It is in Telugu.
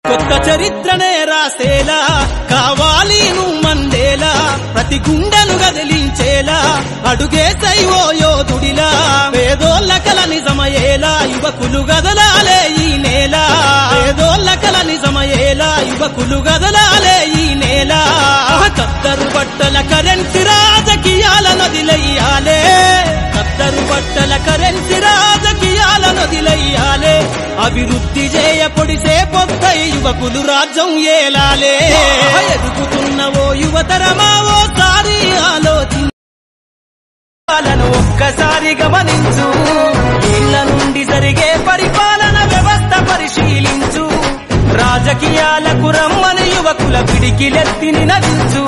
కొత్త చరిత్రనే రాసేలా కావాలి నువ్వు మందేలా ప్రతి గుండెను గదిలించేలా అడుగేసైవో యోధుడిలా పేదోళ్ళ కల నిజమయ్యేలా యువకులు గదలాలే ఈ నేల పేదోళ్ళ కల నిజమయ్యేలా యువకులు గదలాలే ఈ నేల కత్తరు బట్టల కరెన్సీ రాజకీయాల నదిలయ్యాలే కత్తరు బట్టల కరెన్సీ రాజకీయాల నదిలయ్యాలే అభివృద్ధి చేయ పొడిసే పొద్దై యువకులు రాజ్యం ఏలాలే ఎదుగుతున్నవో యువతరమా ఓసారి ఆలోచించాలను ఒక్కసారి గమనించు ఇళ్ల నుండి జరిగే పరిపాలన వ్యవస్థ పరిశీలించు రాజకీయాలకు రమ్మని యువకుల పిడికిలెత్తి నినదించు